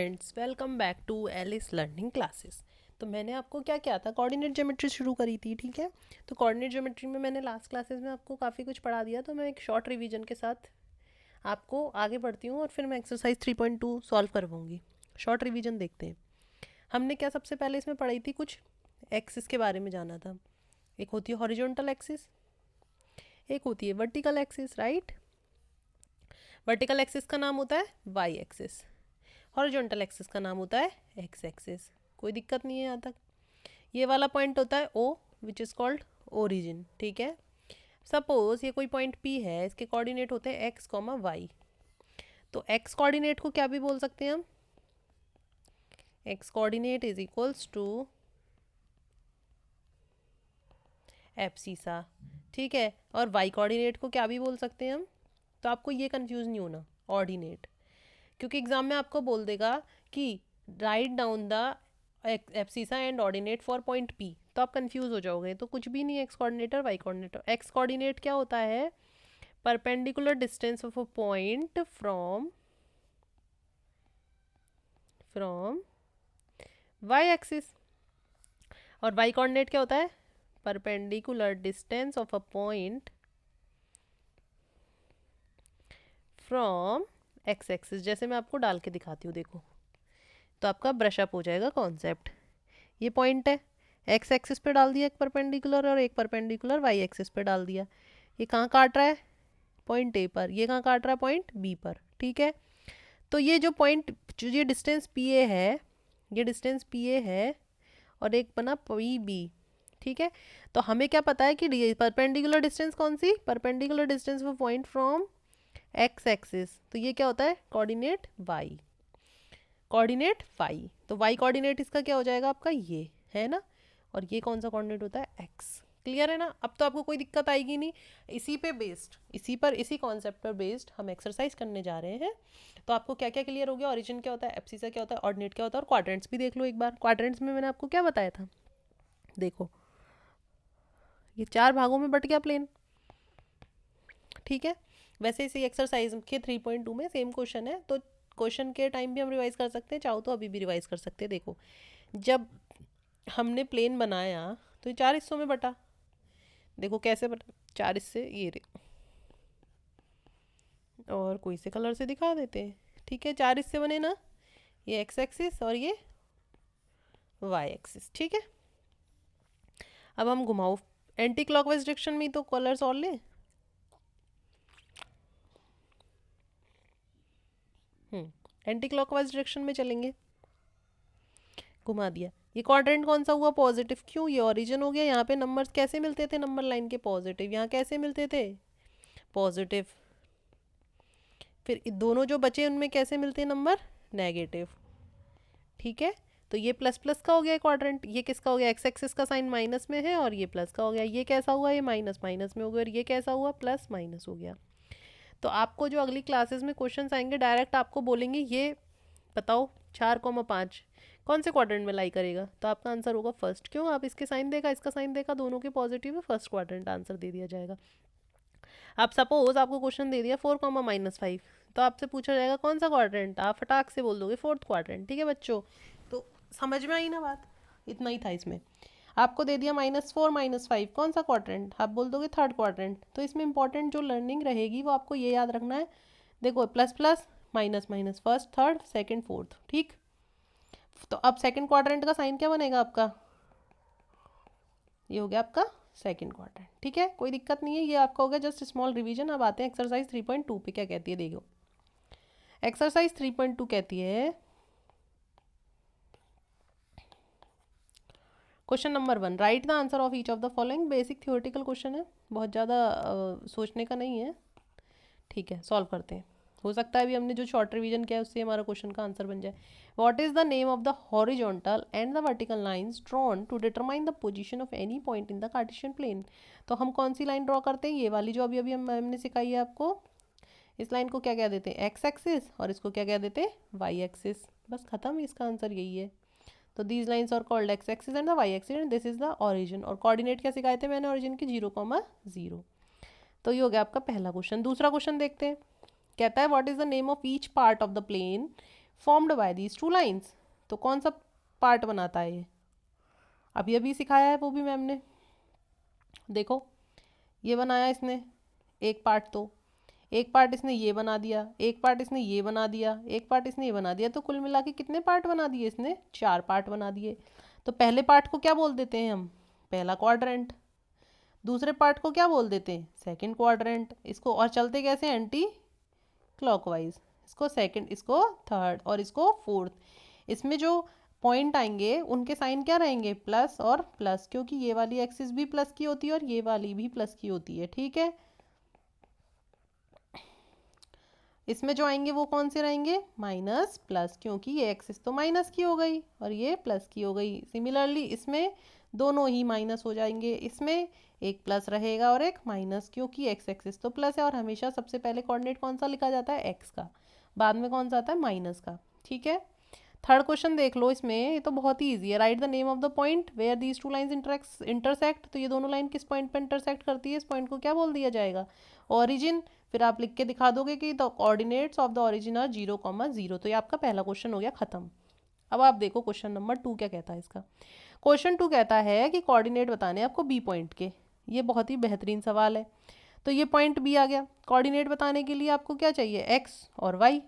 Friends, welcome back to Alice learning classes. तो मैंने आपको क्या किया था, कोऑर्डिनेट ज्योमेट्री शुरू करी थी। ठीक है, तो कोऑर्डिनेट ज्योमेट्री में मैंने लास्ट क्लासेस में आपको काफ़ी कुछ पढ़ा दिया। तो मैं एक शॉर्ट रिवीजन के साथ आपको आगे बढ़ती हूँ और फिर मैं एक्सरसाइज 3.2 सॉल्व करवाऊँगी। शॉर्ट रिवीजन देखते हैं। हमने क्या सबसे पहले इसमें पढ़ी थी, कुछ एक्सिस के बारे में जाना था। एक होती है हॉरिजॉन्टल एक्सिस, एक होती है vertical axis. Right, vertical axis का नाम होता है वाई एक्सिस, हॉरिजॉन्टल एक्सिस का नाम होता है एक्स एक्सिस। कोई दिक्कत नहीं है यहाँ तक। ये वाला पॉइंट होता है ओ, विच इज़ कॉल्ड ओरिजिन। ठीक है, सपोज ये कोई पॉइंट पी है, इसके कोऑर्डिनेट होते हैं एक्स कॉमा वाई। तो एक्स कोऑर्डिनेट को क्या भी बोल सकते हैं हम, X coordinate is equals to abscissa. ठीक है, और वाई कोऑर्डिनेट को क्या भी बोल सकते हैं हम। तो आपको ये कंफ्यूज नहीं होना ऑर्डिनेट, क्योंकि एग्जाम में आपको बोल देगा कि write down the abscissa and ordinate for point P, तो आप कंफ्यूज हो जाओगे। तो कुछ भी नहीं है X coordinator Y coordinator. X coordinate क्या होता है, perpendicular distance of a point from Y axis. और वाई कोऑर्डिनेट क्या होता है, perpendicular distance of a point from X axis. जैसे मैं आपको डाल के दिखाती हूँ, देखो, तो आपका ब्रश अप हो जाएगा कॉन्सेप्ट। ये पॉइंट है, एक्स एक्सिस पे डाल दिया एक परपेंडिकुलर और एक परपेंडिकुलर वाई एक्सिस पे डाल दिया। ये कहाँ काट रहा है, पॉइंट ए पर। ये कहाँ काट रहा है, पॉइंट बी पर। ठीक है, तो ये जो पॉइंट, जो ये डिस्टेंस पी ए है, ये डिस्टेंस पी ए है और एक बना पी बी। ठीक है, तो हमें क्या पता है कि परपेंडिकुलर डिस्टेंस कौन सी, perpendicular distance of point from X axis. तो ये क्या होता है, कोऑर्डिनेट वाई, कोऑर्डिनेट वाई। तो वाई कोऑर्डिनेट इसका क्या हो जाएगा आपका, ये है ना, और ये कौन सा कोऑर्डिनेट होता है, एक्स। क्लियर है ना, अब तो आपको कोई दिक्कत आएगी नहीं। इसी पे बेस्ड, इसी कॉन्सेप्ट पर बेस्ड हम एक्सरसाइज करने जा रहे हैं। तो आपको क्या क्या क्लियर हो गया, ओरिजिन क्या होता है, एब्सिसा क्या होता है, ऑर्डिनेट क्या होता है, और क्वाड्रेंट्स भी देख लो एक बार। क्वाड्रेंट्स में मैंने आपको क्या बताया था, देखो, ये 4 भागों में बट गया प्लेन। ठीक है, वैसे इसी एक्सरसाइज के 3.2 में सेम क्वेश्चन है, तो क्वेश्चन के टाइम भी हम रिवाइज कर सकते हैं, चाहो तो अभी भी रिवाइज कर सकते हैं। देखो, जब हमने प्लेन बनाया तो ये 4 हिस्सों में बटा। देखो कैसे बटा, 4 हिस्से ये रे, और कोई से कलर से दिखा देते हैं। ठीक है, 4 हिस्से बने ना, ये एक्स एक्सिस और ये वाई एक्सिस। ठीक है, अब हम घुमाओ एंटी क्लॉकवाइज डायरेक्शन में, तो कलर्स और लें। एंटी क्लॉकवाइज डायरेक्शन में चलेंगे, घुमा दिया। ये क्वाड्रेंट कौन सा हुआ, पॉजिटिव। क्यों, ये ओरिजिन हो गया। यहाँ पे नंबर्स कैसे मिलते थे, नंबर लाइन के पॉजिटिव। यहाँ कैसे मिलते थे, पॉजिटिव। फिर दोनों जो बचे उनमें कैसे मिलते हैं नंबर, नेगेटिव। ठीक है, तो ये प्लस प्लस का हो गया क्वाड्रेंट। ये किसका हो गया, एक्स एक्सिस का साइन माइनस में है और ये प्लस का हो गया। ये कैसा हुआ, ये माइनस माइनस में हो गया, और ये कैसा हुआ, प्लस माइनस हो गया। तो आपको जो अगली क्लासेस में क्वेश्चंस आएंगे, डायरेक्ट आपको बोलेंगे ये बताओ 4,5 कौन से क्वाड्रेंट में लाई करेगा, तो आपका आंसर होगा फर्स्ट। क्यों, आप इसके साइन देखा, इसका साइन देखा, दोनों के पॉजिटिव है, फर्स्ट क्वाड्रेंट आंसर दे दिया जाएगा। आप सपोज आपको क्वेश्चन दे दिया 4,-5, तो आपसे पूछा जाएगा कौन सा क्वाड्रेंट, आप फटाक से बोल दोगे फोर्थ क्वाड्रेंट। ठीक है बच्चों, तो समझ में आई ना बात, इतना ही था इसमें। आपको दे दिया -4 -5 कौन सा क्वाड्रेंट, आप बोल दोगे थर्ड क्वाड्रेंट। तो इसमें इंपॉर्टेंट जो लर्निंग रहेगी वो आपको ये याद रखना है। देखो, plus plus minus minus, first third second fourth. ठीक, तो अब सेकंड क्वाड्रेंट का साइन क्या बनेगा आपका, ये हो गया आपका सेकंड क्वाड्रेंट। ठीक है, कोई दिक्कत नहीं है, ये आपका हो गया जस्ट स्मॉल रिवीजन। अब आते हैं एक्सरसाइज 3.2 पे, क्या कहती है देखो। एक्सरसाइज 3.2 कहती है, question number 1, right the answer of each of the following. Basic theoretical question है, बहुत ज़्यादा सोचने का नहीं है। ठीक है, सॉल्व करते हैं। हो सकता है अभी हमने जो शॉर्ट रिवीजन किया है उससे हमारा क्वेश्चन का आंसर बन जाए। What is the name of the horizontal and the vertical lines drawn to determine the position of any point in the Cartesian plane. तो हम कौन सी लाइन ड्रॉ करते हैं, ये वाली जो अभी अभी हमने सिखाई है आपको। इस लाइन को क्या कह देते हैं, एक्स एक्सिस, और इसको क्या कह देते हैं, वाई एक्सिस। बस खत्म, इसका आंसर यही है। तो these lines are called X axis and the Y axis and this is the origin. और कोऑर्डिनेट क्या सिखाए थे मैंने ओरिजिन की, 0,0। तो ये हो गया आपका पहला क्वेश्चन। दूसरा क्वेश्चन देखते हैं, कहता है what is the name of each part of the plane formed by these two lines. तो कौन सा पार्ट बनाता है ये, अभी अभी सिखाया है वो भी मैम ने। देखो ये बनाया इसने एक पार्ट, तो एक पार्ट इसने ये बना दिया, एक पार्ट इसने ये बना दिया, एक पार्ट इसने ये बना दिया, तो कुल मिला के कितने पार्ट बना दिए इसने, 4 पार्ट बना दिए। तो पहले पार्ट को क्या बोल देते हैं हम, पहला क्वाड्रेंट। दूसरे पार्ट को क्या बोल देते हैं, सेकंड क्वाड्रेंट। इसको और चलते कैसे, एंटी क्लॉकवाइज, इसको सेकंड, इसको थर्ड और इसको फोर्थ। इसमें जो पॉइंट आएंगे उनके साइन क्या रहेंगे, प्लस और प्लस, क्योंकि ये वाली एक्सिस भी प्लस की होती है और ये वाली भी प्लस की होती है, ठीक है। इसमें जो आएंगे वो कौन से रहेंगे, माइनस प्लस, क्योंकि ये एक्सिस तो माइनस की हो गई और ये प्लस की हो गई। सिमिलरली इसमें दोनों ही माइनस हो जाएंगे, इसमें एक प्लस रहेगा और एक माइनस, क्योंकि एक्स एक्सिस तो प्लस है और हमेशा सबसे पहले कोऑर्डिनेट कौन सा लिखा जाता है, एक्स का, बाद में कौन सा आता है, माइनस का, ठीक है। थर्ड क्वेश्चन देख लो, इसमें ये तो बहुत ही ईजी है। Write the name of the point where these two lines intersect. तो ये दोनों लाइन किस पॉइंट पे इंटरसेक्ट करती है, इस पॉइंट को क्या बोल दिया जाएगा, ओरिजिन। फिर आप लिख के दिखा दोगे कि the coordinates of the origin are 0,0। तो ये आपका पहला क्वेश्चन हो गया खत्म। अब आप देखो क्वेश्चन नंबर 2 क्या कहता है इसका। क्वेश्चन 2 कहता है कि कोऑर्डिनेट बताने आपको बी पॉइंट के। ये बहुत ही बेहतरीन सवाल है। तो ये पॉइंट बी आ गया, कोऑर्डिनेट बताने के लिए आपको क्या चाहिए, एक्स और वाई।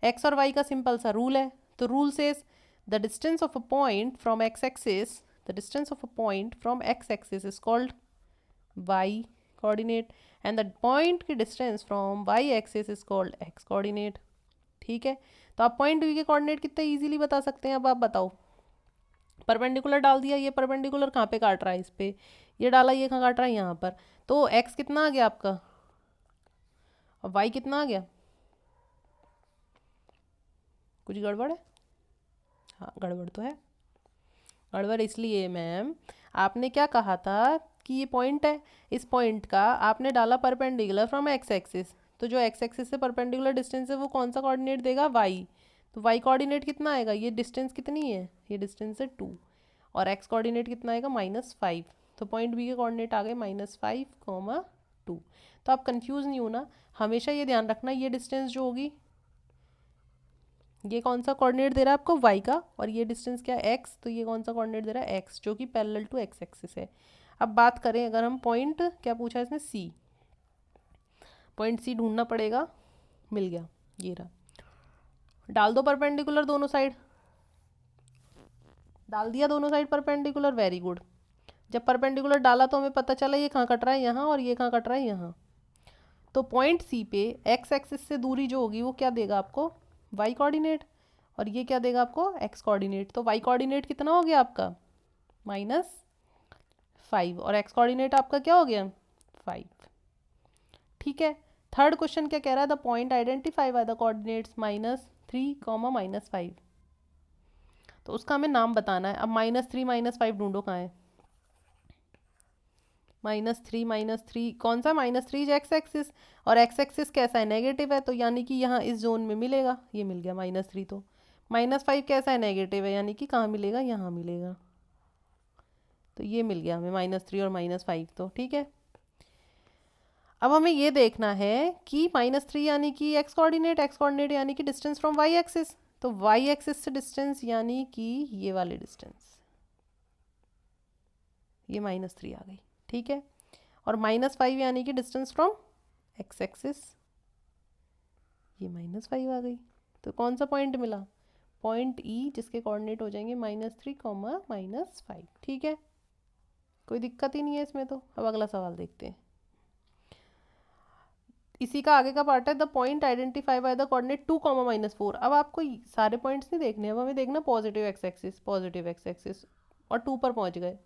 एक्स और वाई का सिंपल सा रूल है। तो rule says the distance of a point from X axis, the distance of a point from X axis is called Y coordinate and the point की distance from Y axis is called X coordinate, ठीक है। तो आप point B के coordinate कितने easily बता सकते हैं। अब आप बताओ, परपेंडिकुलर डाल दिया, ये परपेंडिकुलर कहाँ पे काट रहा है, इस पे, ये डाला, ये कहाँ काट रहा है, यहाँ पर। तो एक्स कितना आ गया आपका और वाई कितना आ गया, कुछ गड़बड़ है, हाँ गड़बड़ तो है। गड़बड़ इसलिए मैम, आपने क्या कहा था कि ये पॉइंट है, इस पॉइंट का आपने डाला परपेंडिकुलर फ्रॉम एक्स एक्सिस। तो जो एक्स एक्सिस से परपेंडिकुलर डिस्टेंस है वो कौन सा कोऑर्डिनेट देगा, वाई। तो वाई कोऑर्डिनेट कितना आएगा, ये डिस्टेंस कितनी है, ये डिस्टेंस है 2, और एक्स कोऑर्डिनेट कितना आएगा, -5। तो पॉइंट बी के कोऑर्डिनेट आ गए -5, 2। तो आप कंफ्यूज नहीं होना, हमेशा ये ध्यान रखना, ये डिस्टेंस जो होगी, ये कौन सा कोऑर्डिनेट दे रहा है आपको, वाई का, और ये डिस्टेंस क्या है, एक्स। तो ये कौन सा कोऑर्डिनेट दे रहा है, एक्स, जो कि पैरेलल टू एक्स एक्सिस है। अब बात करें अगर हम पॉइंट, क्या पूछा है इसने, सी, पॉइंट सी ढूंढना पड़ेगा, मिल गया, ये रहा। डाल दो परपेंडिकुलर दोनों साइड, डाल दिया दोनों साइड परपेंडिकुलर, वेरी गुड। जब परपेंडिकुलर डाला तो हमें पता चला ये कहाँ कट रहा है, यहाँ, और ये कहाँ कट रहा है, यहाँ। तो पॉइंट सी पे एक्स एक्सिस से दूरी जो होगी वो क्या देगा आपको, वाई कोऑर्डिनेट, और ये क्या देगा आपको, एक्स कोऑर्डिनेट। तो वाई कोऑर्डिनेट कितना हो गया आपका, -5, और एक्स कोऑर्डिनेट आपका क्या हो गया, 5, ठीक है। थर्ड क्वेश्चन क्या कह रहा है, the point identify by the coordinates -3, -5। तो उसका हमें नाम बताना है। अब -3 -5 ढूंढो कहाँ है, -3 कौन सा, -3 एक्स एक्सिस, और एक्स एक्सिस कैसा है, नेगेटिव है, तो यानी कि यहाँ इस जोन में मिलेगा, ये मिल गया -3। तो -5 कैसा है, नेगेटिव है, यानी कि कहाँ मिलेगा, यहाँ मिलेगा। तो ये मिल गया हमें -3 और -5, तो ठीक है। अब हमें ये देखना है कि -3 यानी कि एक्स कोऑर्डिनेट यानी कि डिस्टेंस फ्रॉम वाई एक्सिस। तो वाई एक्सिस से डिस्टेंस यानी कि ये वाले डिस्टेंस, ये -3 आ गई, ठीक है। और -5 यानी कि डिस्टेंस फ्रॉम एक्स एक्सिस, ये -5 आ गई। तो कौन सा पॉइंट मिला, पॉइंट ई, जिसके कोऑर्डिनेट हो जाएंगे -3, -5, ठीक है। कोई दिक्कत ही नहीं है इसमें। तो अब अगला सवाल देखते हैं, इसी का आगे का पार्ट है, the point identify by the coordinate 2, -4। अब आपको सारे पॉइंट्स नहीं देखने, अब हमें देखना पॉजिटिव एक्स एक्सिस, और 2 पर पहुंच गए,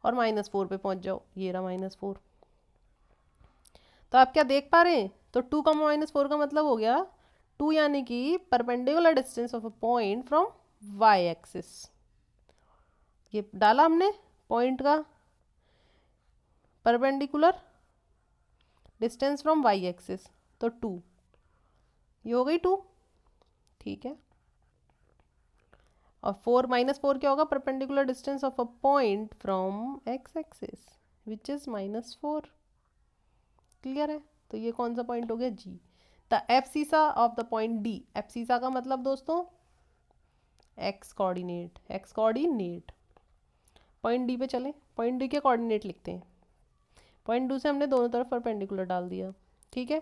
और -4 पे पहुंच जाओ, ये रहा -4। तो आप क्या देख पा रहे हैं, तो 2, -4 का मतलब हो गया 2, यानी कि perpendicular distance of a point from Y axis. ये डाला हमने पॉइंट का perpendicular distance from Y axis, तो 2, ये हो गई 2, ठीक है। और 4 -4 क्या होगा, perpendicular distance of a point from X axis which is -4, clear है। तो ये कौन सा पॉइंट हो गया, जी। The abscissa of the point D, abscissa का मतलब दोस्तों X coordinate, X coordinate. Point D पे चलें, पॉइंट डी के कोऑर्डिनेट लिखते हैं। पॉइंट डी से हमने दोनों तरफ परपेंडिकुलर डाल दिया, ठीक है।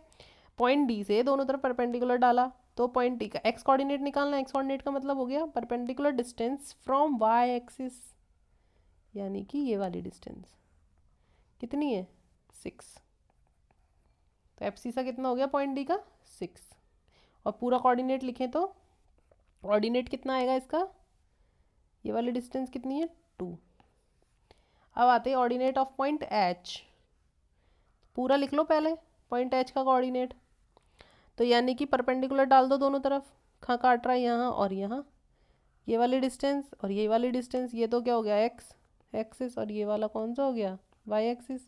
पॉइंट डी से दोनों तरफ परपेंडिकुलर डाला तो पॉइंट डी का एक्स कोऑर्डिनेट निकालना। एक्स कोऑर्डिनेट का मतलब हो गया perpendicular distance from Y axis, यानी कि ये वाली डिस्टेंस कितनी है 6। तो एब्सिसा कितना हो गया पॉइंट डी का 6। और पूरा कोऑर्डिनेट लिखें तो कोऑर्डिनेट कितना आएगा इसका, ये वाली डिस्टेंस कितनी है 2। अब आते हैं ऑर्डिनेट ऑफ पॉइंट एच, पूरा लिख लो पहले पॉइंट एच का कोऑर्डिनेट। तो यानी कि परपेंडिकुलर डाल दो दोनों तरफ, कहाँ काट रहा है यहाँ और यहाँ, ये वाली डिस्टेंस और ये वाली डिस्टेंस, ये तो क्या हो गया एक्स एक्सिस और ये वाला कौन सा हो गया Y axis.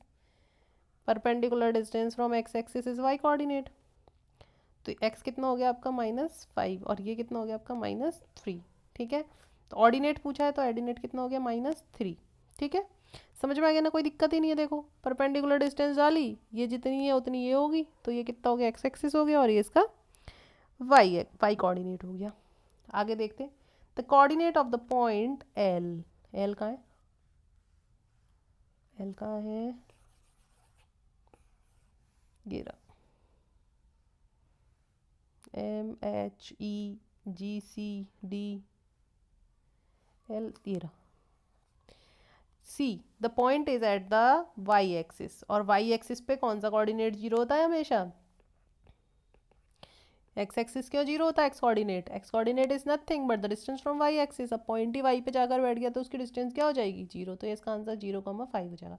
Perpendicular distance from X axis is Y coordinate. तो एक्स कितना हो गया आपका -5 और ये कितना हो गया आपका -3, ठीक है। तो ऑर्डिनेट पूछा है तो ऑर्डिनेट कितना हो गया -3, ठीक है। समझ में आ गया ना, कोई दिक्कत ही नहीं है। देखो परपेंडिकुलर डिस्टेंस डाली, ये जितनी है उतनी ये होगी, तो ये कितना हो गया एक्स एक्सिस हो गया और ये इसका वाई कोऑर्डिनेट हो गया। आगे देखते हैं the coordinate of the point L, L कहाँ है, एल कहाँ है, ये रहा MHEGCD L, ये रहा C. The point is at the Y axis, और वाई एक्सिस पे कौन सा कोऑर्डिनेट 0 होता है हमेशा, एक्स एक्सिस क्यों 0 होता है X coordinate, X coordinate is nothing but the distance from Y axis. अब पॉइंट ही वाई पे जाकर बैठ गया तो उसकी डिस्टेंस क्या हो जाएगी 0, तो इसका आंसर 0,5 हो जाएगा।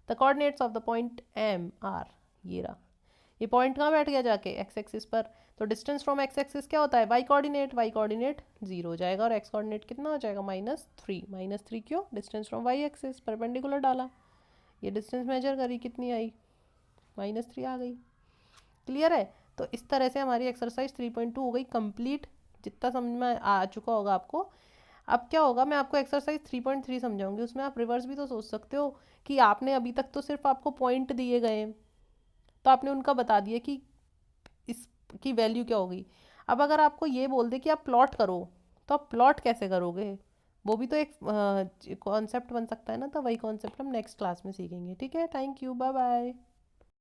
The coordinates of the point M are, ये रहा, ये पॉइंट कहाँ बैठ गया जाके एक्स एक्सिस पर, तो डिस्टेंस फ्रॉम एक्स एक्सिस क्या होता है वाई कोऑर्डिनेट 0 हो जाएगा और एक्स कोऑर्डिनेट कितना हो जाएगा -3 क्यों, distance from Y axis perpendicular डाला, ये डिस्टेंस मेजर करी कितनी आई -3 आ गई। क्लियर है। तो इस तरह से हमारी एक्सरसाइज 3.2 हो गई कंप्लीट, जितना समझ में आ चुका होगा आपको। अब क्या होगा, मैं आपको एक्सरसाइज 3.3 समझाऊंगी, उसमें आप रिवर्स भी तो सोच सकते हो कि आपने अभी तक तो सिर्फ आपको पॉइंट दिए गए हैं तो आपने उनका बता दिया कि इसकी वैल्यू क्या होगी। अब अगर आपको ये बोल दे कि आप प्लॉट करो, तो आप प्लॉट कैसे करोगे, वो भी तो एक कॉन्सेप्ट बन सकता है ना। तो वही कॉन्सेप्ट हम नेक्स्ट क्लास में सीखेंगे, ठीक है। Thank you, bye bye.